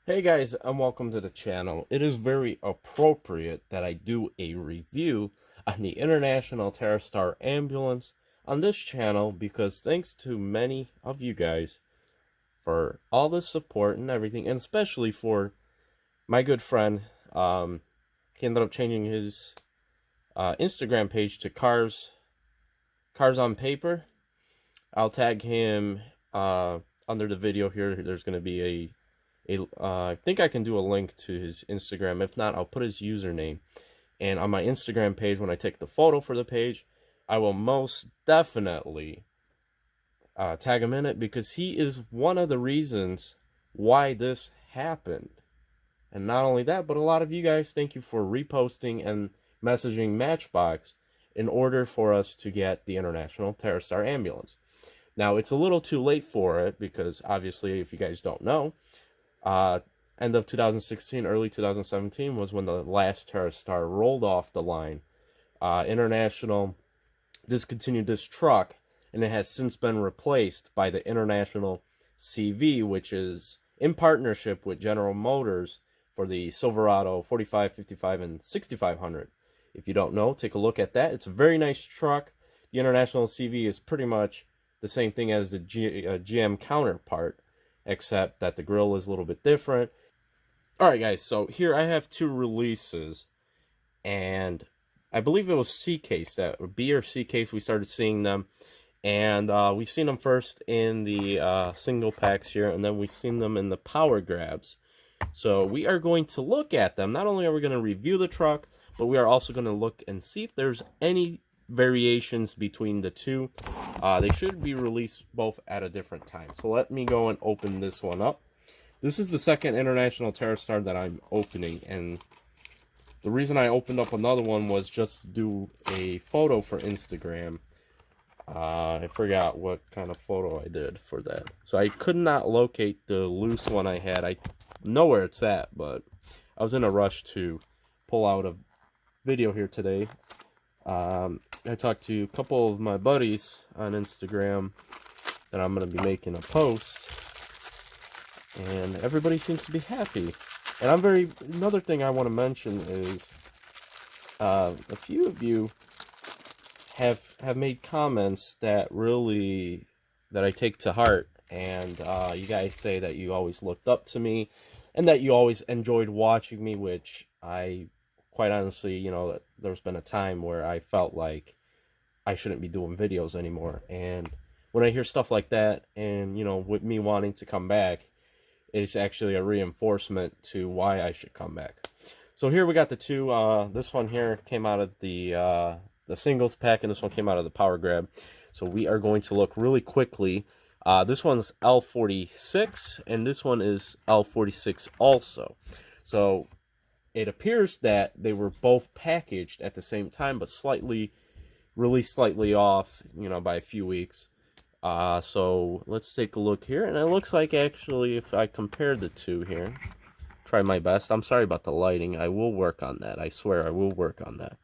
Hey guys, and welcome to the channel. It is very appropriate that I do a review on the International Terrastar ambulance on this channel because thanks to many of you guys for all the support and everything, and especially for my good friend. He ended up changing his Instagram page to Cars on Paper. I'll tag him under the video here. There's going to be I think I can do a link to his Instagram. If not, I'll put his username. And on my Instagram page, when I take the photo for the page, I will most definitely tag him in it because he is one of the reasons why this happened. And not only that, but a lot of you guys, thank you for reposting and messaging Matchbox in order for us to get the International Terrastar ambulance. Now, it's a little too late for it because obviously, if you guys don't know, end of 2016, early 2017 was when the last Terrastar rolled off the line. International discontinued this truck, and it has since been replaced by the International CV, which is in partnership with General Motors for the Silverado 45, 55, and 6500. If you don't know, take a look at that. It's a very nice truck. The International CV is pretty much the same thing as the GM counterpart, except that the grill is a little bit different. Alright guys, so here I have two releases, and I believe it was C case, that B or C case, we started seeing them, and we've seen them first in the single packs here, and then we've seen them in the power grabs. So we are going to look at them. Not only are we going to review the truck, but we are also going to look and see if there's any variations between the two. They should be released both at a different time. So let me go and open this one up. This is the second International Terrastar that I'm opening, and the reason I opened up another one was just to do a photo for Instagram. I forgot what kind of photo I did for that. So I could not locate the loose one I had. I know where it's at, but I was in a rush to pull out a video here today. I talked to a couple of my buddies on Instagram that I'm going to be making a post, and everybody seems to be happy. And another thing I want to mention is a few of you have made comments that I take to heart, and you guys say that you always looked up to me and that you always enjoyed watching me, which I quite honestly, there's been a time where I felt like I shouldn't be doing videos anymore. And when I hear stuff like that, and, with me wanting to come back, it's actually a reinforcement to why I should come back. So here we got the two. This one here came out of the singles pack, and this one came out of the power grab. So we are going to look really quickly. This one's L46, and this one is L46 also. So it appears that they were both packaged at the same time, but released slightly off, by a few weeks. So let's take a look here, and it looks like actually if I compare the two here, try my best. I'm sorry about the lighting. I will work on that. I swear I will work on that.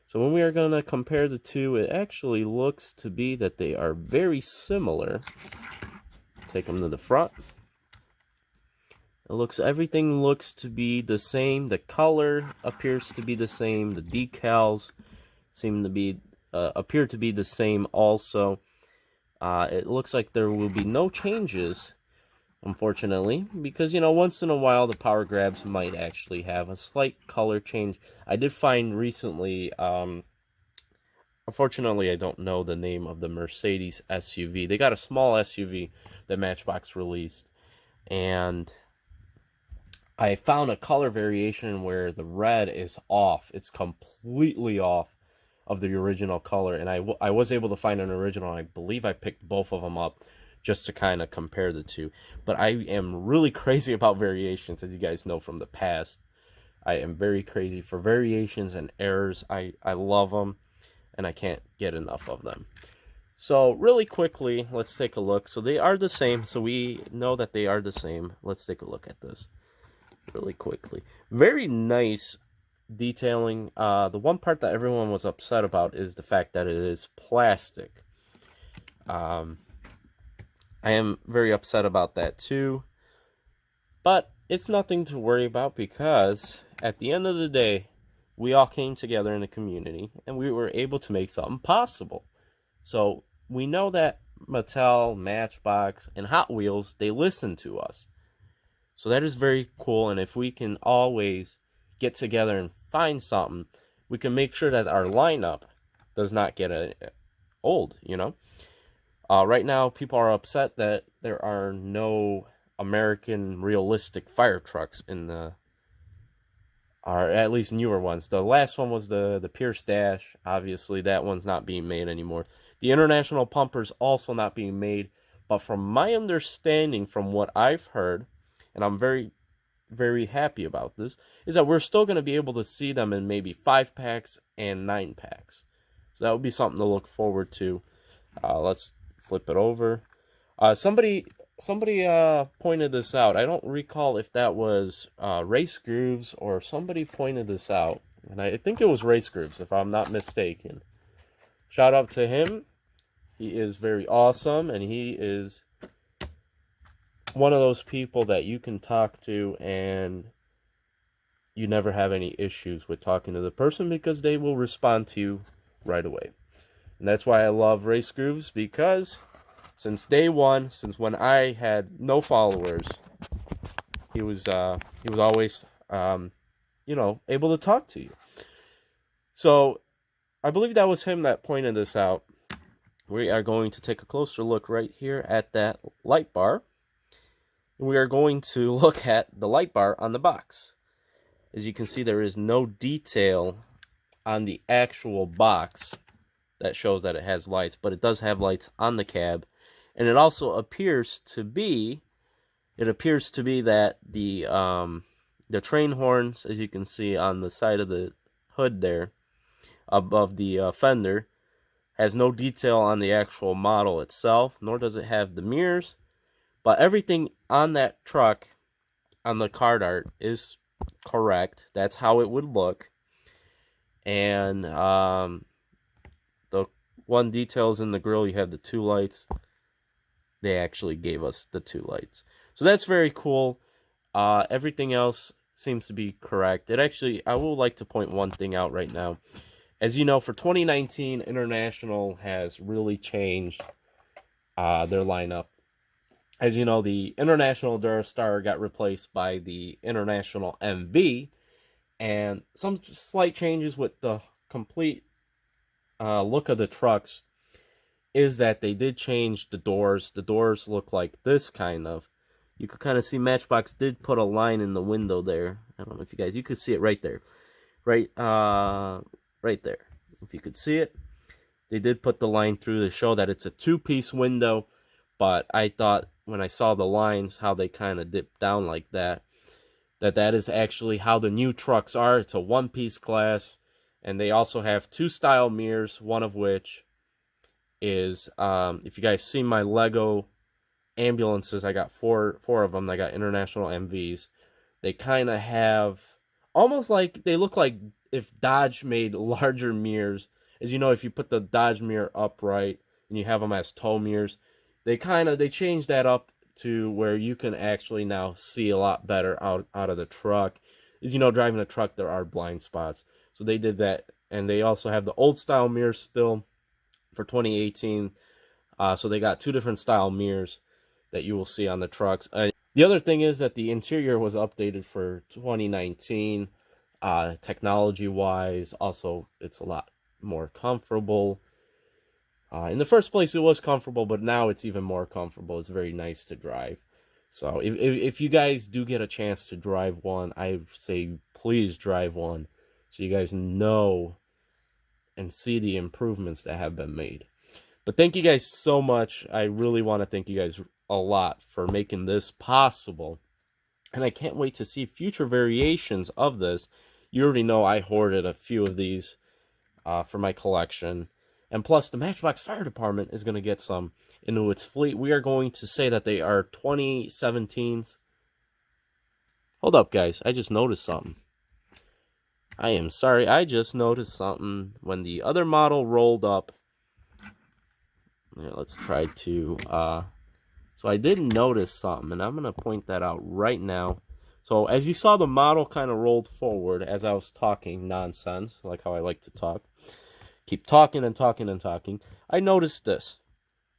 So when we are going to compare the two, it actually looks to be that they are very similar. Take them to the front. Everything looks to be the same. The color appears to be the same. The decals seem to be appear to be the same also. It looks like there will be no changes, unfortunately, because once in a while the power grabs might actually have a slight color change. I did find recently, unfortunately I don't know the name of the Mercedes SUV. They got a small SUV that Matchbox released, and I found a color variation where the red is off. It's completely off of the original color, and I was able to find an original. I believe I picked both of them up just to kind of compare the two. But I am really crazy about variations, as you guys know from the past. I am very crazy for variations and errors. I love them, and I can't get enough of them. So really quickly, let's take a look. So they are the same, so we know that they are the same. Let's take a look at this really quickly. Very nice detailing. The one part that everyone was upset about is the fact that it is plastic. I am very upset about that too. But it's nothing to worry about because at the end of the day, we all came together in a community and we were able to make something possible. So we know that Mattel, Matchbox, and Hot Wheels, they listen to us. So that is very cool. And if we can always get together and find something, we can make sure that our lineup does not get old, you know? Right now, people are upset that there are no American realistic fire trucks in the, or at least newer ones. The last one was the Pierce Dash. Obviously, that one's not being made anymore. The International Pumper's also not being made. But from my understanding, from what I've heard, and I'm very, very happy about this, is that we're still going to be able to see them in maybe 5-packs and 9-packs. So that would be something to look forward to. Let's flip it over. Somebody pointed this out. I don't recall if that was Race Grooves or somebody pointed this out. And I think it was Race Grooves, if I'm not mistaken. Shout out to him. He is very awesome, and he is one of those people that you can talk to and you never have any issues with talking to the person because they will respond to you right away. And that's why I love Race Grooves, because since day one, since when I had no followers, he was always able to talk to you. So I believe that was him that pointed this out. We are going to take a closer look right here at that light bar. We are going to look at the light bar on the box. As you can see, there is no detail on the actual box that shows that it has lights, but it does have lights on the cab. And it also appears to be that the train horns, as you can see on the side of the hood there, above the fender, has no detail on the actual model itself, nor does it have the mirrors. But everything on that truck, on the card art, is correct. That's how it would look. And the one detail is in the grill. You have the 2 lights. They actually gave us the 2 lights. So that's very cool. Everything else seems to be correct. I would like to point one thing out right now. As you know, for 2019, International has really changed their lineup. As you know, the International Terrastar got replaced by the International MV, and some slight changes with the complete look of the trucks is that they did change the doors. The doors look like this, kind of. You could kind of see Matchbox did put a line in the window there. I don't know if you could see it right there. Right there. If you could see it, they did put the line through to show that it's a 2-piece window, but I thought when I saw the lines, how they kind of dipped down like that is actually how the new trucks are. It's a 1-piece glass, and they also have 2 style mirrors, one of which is, if you guys see my Lego ambulances, I got four of them. I got International MVs. They kind of have, almost like, they look like if Dodge made larger mirrors. As you know, if you put the Dodge mirror upright and you have them as tow mirrors, they changed that up to where you can actually now see a lot better out of the truck. As you know, driving a truck, there are blind spots. So they did that. And they also have the old style mirrors still for 2018. So they got 2 different style mirrors that you will see on the trucks. The other thing is that the interior was updated for 2019, technology-wise. Also, it's a lot more comfortable. In the first place, it was comfortable, but now it's even more comfortable. It's very nice to drive. So if you guys do get a chance to drive one, I say please drive one so you guys know and see the improvements that have been made. But thank you guys so much. I really want to thank you guys a lot for making this possible. And I can't wait to see future variations of this. You already know I hoarded a few of these for my collection. And plus, the Matchbox Fire Department is going to get some into its fleet. We are going to say that they are 2017s. Hold up, guys. I just noticed something. I am sorry. I just noticed something. When the other model rolled up. Here, let's try to... So I did notice something, and I'm going to point that out right now. So as you saw, the model kind of rolled forward as I was talking nonsense, like how I like to talk. Keep talking and talking and talking. I noticed this.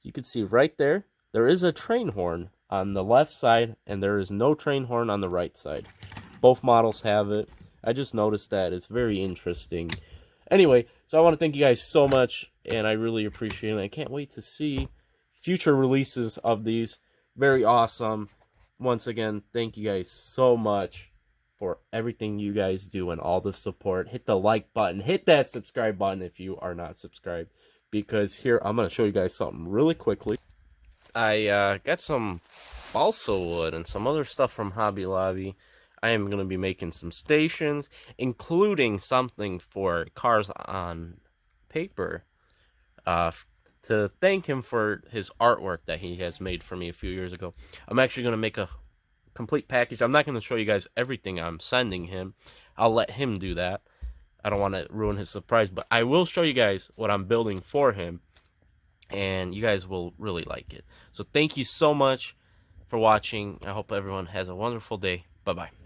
You can see right there, there is a train horn on the left side, and there is no train horn on the right side. Both models have it. I just noticed that. It's very interesting. Anyway, so I want to thank you guys so much, and I really appreciate it. I can't wait to see future releases of these. Very awesome. Once again, thank you guys so much for everything you guys do and all the support. Hit the like button. Hit that subscribe button if you are not subscribed. Because here, I'm going to show you guys something really quickly. I got some balsa wood and some other stuff from Hobby Lobby. I am going to be making some stations, including something for Cars on Paper, to thank him for his artwork that he has made for me a few years ago. I'm actually going to make a complete package. I'm not going to show you guys everything I'm sending him. I'll let him do that. I don't want to ruin his surprise, but I will show you guys what I'm building for him, and you guys will really like it. So thank you so much for watching. I hope everyone has a wonderful day. Bye-bye.